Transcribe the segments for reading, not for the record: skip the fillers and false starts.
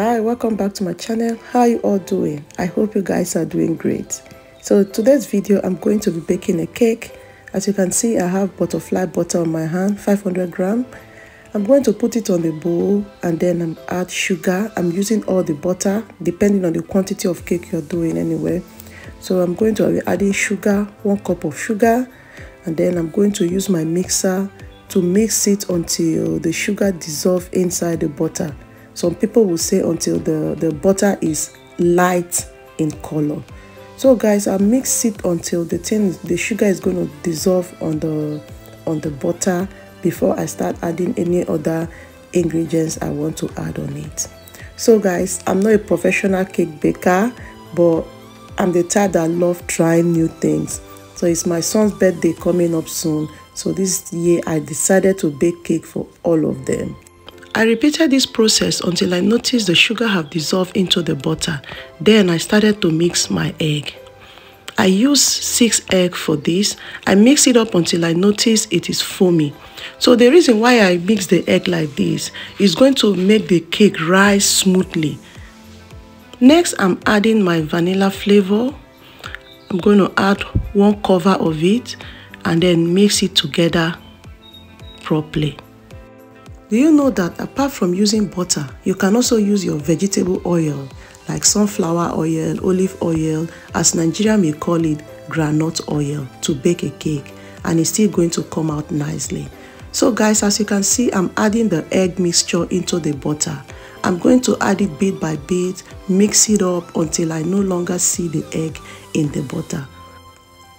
Hi, welcome back to my channel. How are you all doing? I hope you guys are doing great. So today's video, I'm going to be baking a cake. As you can see, I have butterfly butter on my hand, 500 gram. I'm going to put it on the bowl and then add sugar. I'm using all the butter depending on the quantity of cake you're doing anyway. So I'm going to be adding sugar, 1 cup of sugar, and then I'm going to use my mixer to mix it until the sugar dissolves inside the butter. Some people will say until the butter is light in color. So guys, I'll mix it until the sugar is going to dissolve on the butter before I start adding any other ingredients I want to add on it. So guys, I'm not a professional cake baker, but I'm the type that love trying new things. So it's my son's birthday coming up soon. So this year I decided to bake cake for all of them. I repeated this process until I noticed the sugar have dissolved into the butter. Then I started to mix my egg. I used 6 eggs for this. I mix it up until I notice it is foamy. So the reason why I mix the egg like this is going to make the cake rise smoothly. Next, I'm adding my vanilla flavor. I'm going to add 1 cover of it and then mix it together properly. Do you know that apart from using butter, you can also use your vegetable oil like sunflower oil, olive oil, as Nigeria may call it, groundnut oil, to bake a cake, and it's still going to come out nicely. So guys, as you can see, I'm adding the egg mixture into the butter. I'm going to add it bit by bit, mix it up until I no longer see the egg in the butter.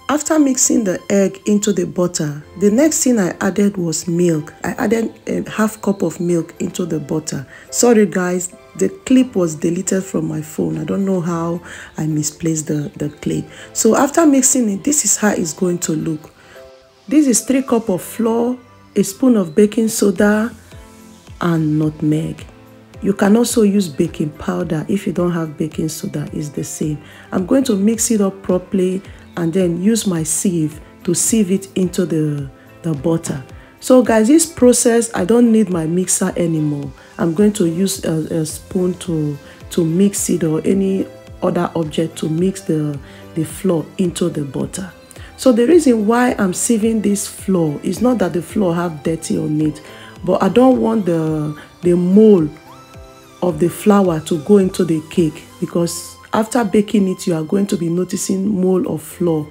After mixing the egg into the butter, the next thing I added was milk. I added a ½ cup of milk into the butter. Sorry guys, the clip was deleted from my phone. I don't know how I misplaced the clip. So after mixing it, this is how it's going to look. This is 3 cups of flour, a spoon of baking soda, and nutmeg. You can also use baking powder if you don't have baking soda, it's the same. I'm going to mix it up properly and then use my sieve to sieve it into the butter. So guys, this process, I don't need my mixer anymore. I'm going to use a spoon to mix it, or any other object to mix the flour into the butter. So the reason why I'm sieving this flour is not that the flour have dirty on it, but I don't want the mold of the flour to go into the cake, because after baking it, you are going to be noticing mold of flour,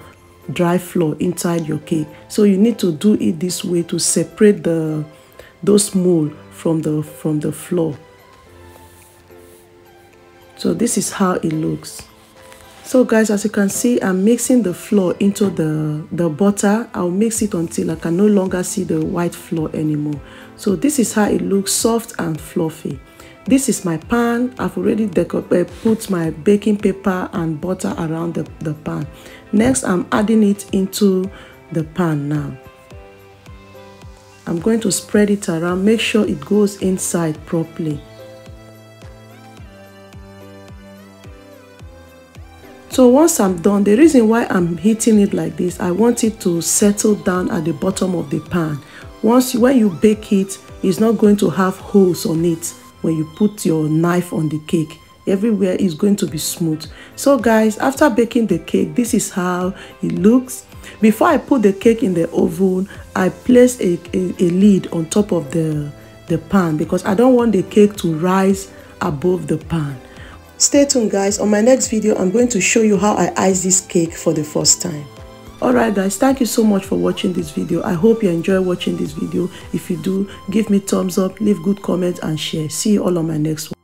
dry flour inside your cake. So you need to do it this way to separate those mold from the flour. So this is how it looks. So guys, as you can see, I'm mixing the flour into the butter. I'll mix it until I can no longer see the white flour anymore. So this is how it looks, soft and fluffy. This is my pan. I've already put my baking paper and butter around the pan. Next, I'm adding it into the pan now. I'm going to spread it around, make sure it goes inside properly. So once I'm done, the reason why I'm heating it like this, I want it to settle down at the bottom of the pan. When you bake it, it's not going to have holes on it. When you put your knife on the cake, everywhere is going to be smooth. So guys, after baking the cake, this is how it looks. Before I put the cake in the oven, I place a lid on top of the pan, because I don't want the cake to rise above the pan. Stay tuned guys. On my next video, I'm going to show you how I ice this cake for the first time. Alright guys, thank you so much for watching this video. I hope you enjoy watching this video. If you do, give me thumbs up, leave good comments and share. See you all on my next one.